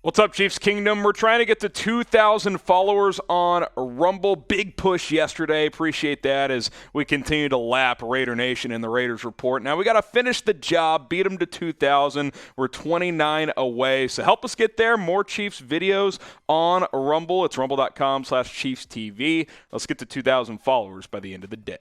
What's up, Chiefs Kingdom? We're trying to get to 2,000 followers on Rumble. Big push yesterday. Appreciate that as we continue to lap Raider Nation and the Raiders Report. Now we got to finish the job, beat them to 2,000. We're 29 away. So help us get there. More Chiefs videos on Rumble. It's rumble.com/ChiefsTV. Let's get to 2,000 followers by the end of the day.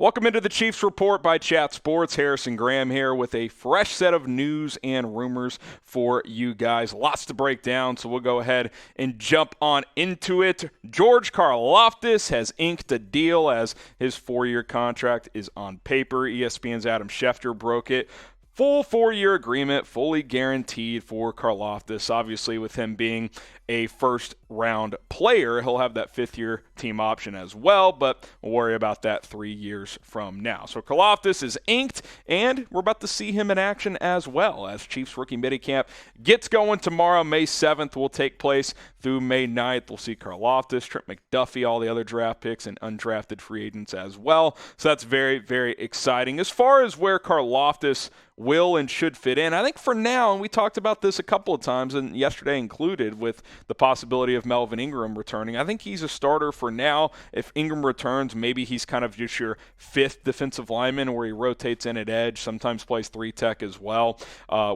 Welcome into the Chiefs Report by Chat Sports. Harrison Graham here with a fresh set of news and rumors for you guys. Lots to break down, so we'll go ahead and jump on into it. George Karlaftis has inked a deal as his 4-year contract is on paper. ESPN's Adam Schefter broke it. Full 4-year agreement, fully guaranteed for Karlaftis. Obviously, with him being a first-round player, he'll have that 5th-year team option as well, but we'll worry about that 3 years from now. So Karlaftis is inked, and we're about to see him in action as well as Chiefs rookie minicamp gets going tomorrow. May 7th will take place through May 9th. We'll see Karlaftis, Trent McDuffie, all the other draft picks, and undrafted free agents as well. So that's very, very exciting. As far as where Karlaftis will and should fit in, I think for now, and we talked about this a couple of times, and yesterday included, with the possibility of Melvin Ingram returning, I think he's a starter for now. If Ingram returns, maybe he's kind of just your 5th defensive lineman where he rotates in at edge, sometimes plays 3-tech as well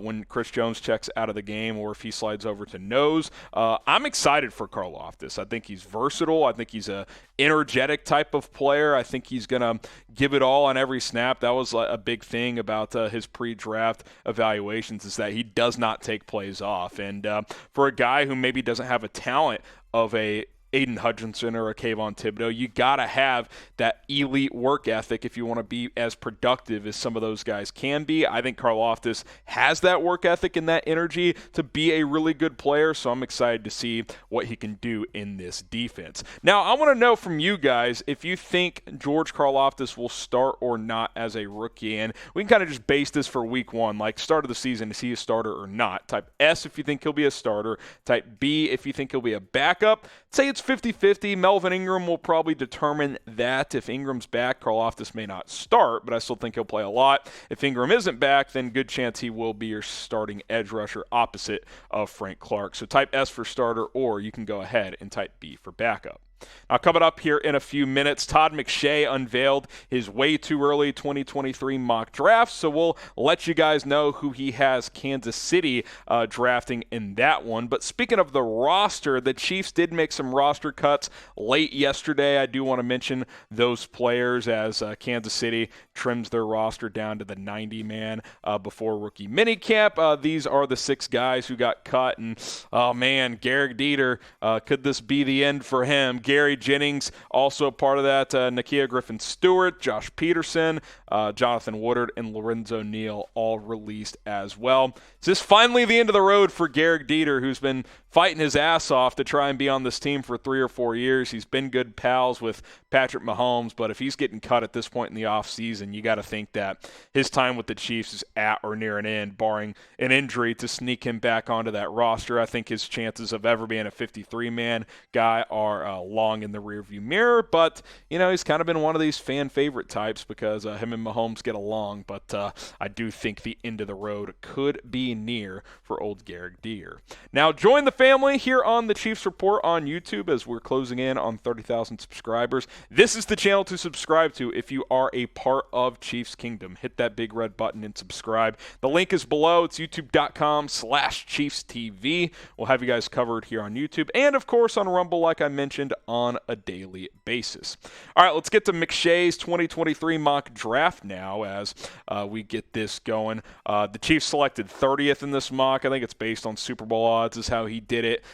when Chris Jones checks out of the game, or if he slides over to nose. I'm excited for Karlaftis. I think he's versatile. I think he's a energetic type of player. I think he's going to give it all on every snap. That was a big thing about his pre-draft evaluations, is that he does not take plays off. And for a guy who maybe doesn't have a talent of a Aiden Hutchinson or a Kayvon Thibodeau, you got to have that elite work ethic if you want to be as productive as some of those guys can be. I think Karlaftis has that work ethic and that energy to be a really good player, so I'm excited to see what he can do in this defense. Now, I want to know from you guys if you think George Karlaftis will start or not as a rookie, and we can kind of just base this for week 1, like start of the season, is he a starter or not? Type S if you think he'll be a starter, type B if you think he'll be a backup. Say it's 50-50. Melvin Ingram will probably determine that. If Ingram's back, Karlaftis may not start, but I still think he'll play a lot. If Ingram isn't back, then good chance he will be your starting edge rusher opposite of Frank Clark. So type S for starter, or you can go ahead and type B for backup. Now, coming up here in a few minutes, Todd McShay unveiled his way too early 2023 mock draft, so we'll let you guys know who he has Kansas City drafting in that one. But speaking of the roster, the Chiefs did make some roster cuts late yesterday. I do want to mention those players as Kansas City trims their roster down to the 90-man before rookie minicamp. These are the 6 guys who got cut, and oh man, Garrett Dieter, could this be the end for him? Gary Jennings, also part of that. Nakia Griffin-Stewart, Josh Peterson, Jonathan Woodard, and Lorenzo Neal all released as well. Is this finally the end of the road for Garrett Dieter, who's been fighting his ass off to try and be on this team for 3 or 4 years? He's been good pals with Patrick Mahomes, but if he's getting cut at this point in the offseason, you got to think that his time with the Chiefs is at or near an end, barring an injury to sneak him back onto that roster. I think his chances of ever being a 53-man guy are long in the rearview mirror, but he's kind of been one of these fan favorite types because him and Mahomes get along, but I do think the end of the road could be near for old Garrett Dieter. Now, join the family here on the Chiefs Report on YouTube as we're closing in on 30,000 subscribers. This is the channel to subscribe to if you are a part of Chiefs Kingdom. Hit that big red button and subscribe. The link is below. It's youtube.com/ChiefsTV. We'll have you guys covered here on YouTube and, of course, on Rumble, like I mentioned, on a daily basis. All right, let's get to McShay's 2023 mock draft now as we get this going. The Chiefs selected 30th in this mock. I think it's based on Super Bowl odds is how he did it.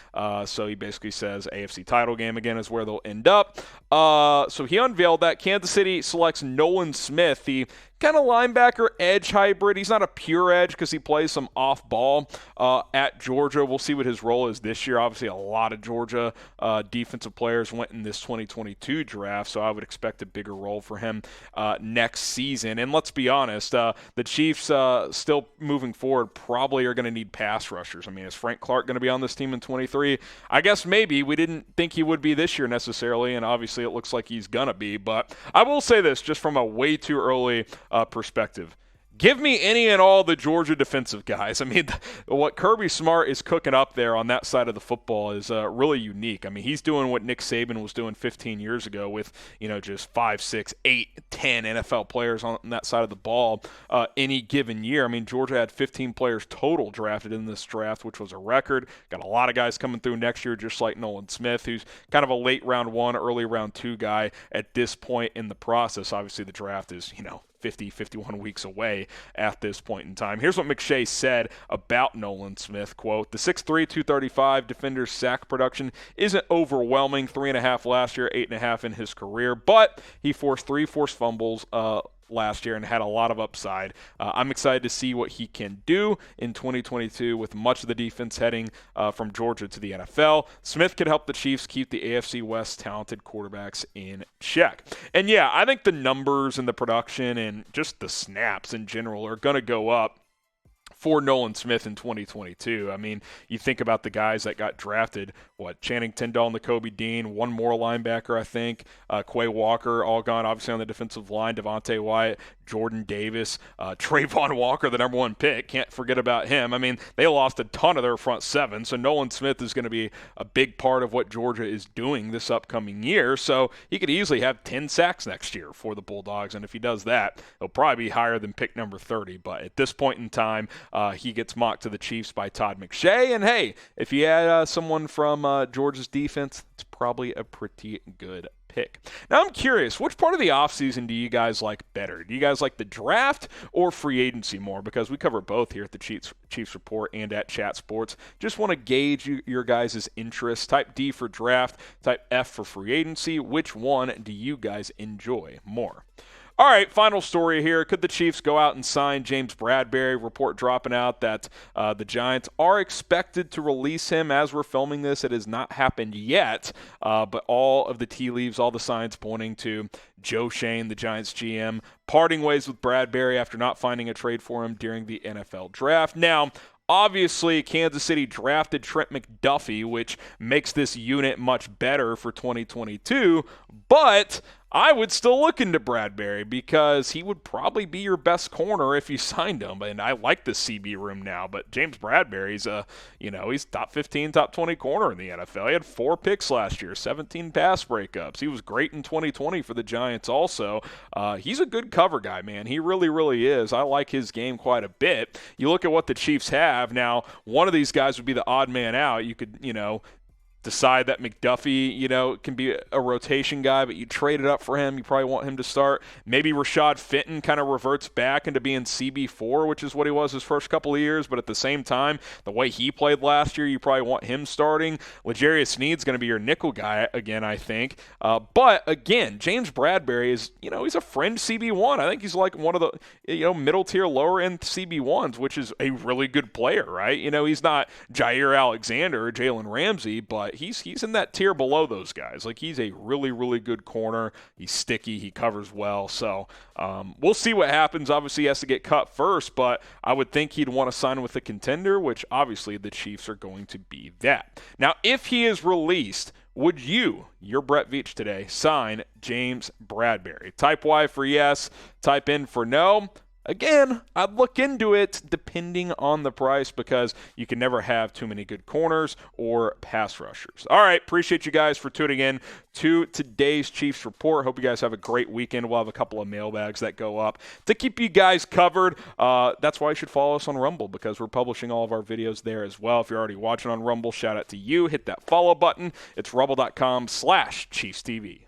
So he basically says AFC title game again is where they'll end up. So he unveiled that. Kansas City selects Nolan Smith, the kind of linebacker edge hybrid. He's not a pure edge because he plays some off ball at Georgia. We'll see what his role is this year. Obviously, a lot of Georgia defensive players went in this 2022 draft, so I would expect a bigger role for him next season. And let's be honest, the Chiefs still moving forward probably are going to need pass rushers. I mean, is Frank Clark going to be on this team team in 23. I guess maybe we didn't think he would be this year necessarily, and obviously it looks like he's going to be. But I will say this, just from a way too early perspective. Give me any and all the Georgia defensive guys. I mean, what Kirby Smart is cooking up there on that side of the football is really unique. I mean, he's doing what Nick Saban was doing 15 years ago with, just 5, 6, 8, 10 NFL players on that side of the ball any given year. I mean, Georgia had 15 players total drafted in this draft, which was a record. Got a lot of guys coming through next year, just like Nolan Smith, who's kind of a late round 1, early round 2 guy at this point in the process. Obviously, the draft is, 50, 51 weeks away at this point in time. Here's what McShay said about Nolan Smith, quote, "The 6'3", 235 defender's sack production isn't overwhelming, 3.5 last year, 8.5 in his career, but he forced 3 forced fumbles last year and had a lot of upside. I'm excited to see what he can do in 2022 with much of the defense heading from Georgia to the NFL. Smith could help the Chiefs keep the AFC West talented quarterbacks in check." And yeah, I think the numbers and the production and just the snaps in general are going to go up for Nolan Smith in 2022. I mean, you think about the guys that got drafted, Channing Tindall, Nakobe Dean, one more linebacker, I think, Quay Walker, all gone, obviously, on the defensive line, Devontae Wyatt, Jordan Davis, Trayvon Walker, the number 1 pick. Can't forget about him. I mean, they lost a ton of their front 7, so Nolan Smith is going to be a big part of what Georgia is doing this upcoming year, so he could easily have 10 sacks next year for the Bulldogs, and if he does that, he'll probably be higher than pick number 30, but at this point in time, he gets mocked to the Chiefs by Todd McShay, and hey, if you add someone from Georgia's defense, it's probably a pretty good pick. Now, I'm curious, which part of the offseason do you guys like better? Do you guys like the draft or free agency more? Because we cover both here at the Chiefs Report and at Chat Sports. Just want to gauge your guys' interest. Type D for draft, type F for free agency. Which one do you guys enjoy more? All right, final story here. Could the Chiefs go out and sign James Bradberry? Report dropping out that the Giants are expected to release him as we're filming this. It has not happened yet, but all of the tea leaves, all the signs pointing to Joe Schoen, the Giants GM, parting ways with Bradberry after not finding a trade for him during the NFL draft. Now, obviously, Kansas City drafted Trent McDuffie, which makes this unit much better for 2022, but I would still look into Bradberry because he would probably be your best corner if you signed him. And I like the CB room now, but James Bradberry's he's top 15, top 20 corner in the NFL. He had 4 picks last year, 17 pass breakups. He was great in 2020 for the Giants also. He's a good cover guy, man. He really, really is. I like his game quite a bit. You look at what the Chiefs have. Now, one of these guys would be the odd man out. You could, decide that McDuffie, can be a rotation guy, but you trade it up for him. You probably want him to start. Maybe Rashad Fenton kind of reverts back into being CB4, which is what he was his first couple of years, but at the same time, the way he played last year, you probably want him starting. L'Jarius Sneed's going to be your nickel guy again, I think. But again, James Bradberry is, he's a fringe CB1. I think he's like one of the, middle tier, lower end CB1s, which is a really good player, right? He's not Jair Alexander or Jalen Ramsey, but he's in that tier below those guys. Like, he's a really, really good corner. He's sticky. He covers well. So we'll see what happens. Obviously, he has to get cut first, but I would think he'd want to sign with a contender, which obviously the Chiefs are going to be that. Now, if he is released, would your Brent Veach today, sign James Bradberry? Type Y for yes, type N for no. Again, I'd look into it depending on the price because you can never have too many good corners or pass rushers. All right, appreciate you guys for tuning in to today's Chiefs Report. Hope you guys have a great weekend. We'll have a couple of mailbags that go up to keep you guys covered. That's why you should follow us on Rumble because we're publishing all of our videos there as well. If you're already watching on Rumble, shout out to you. Hit that follow button. It's rumble.com/ChiefsTV.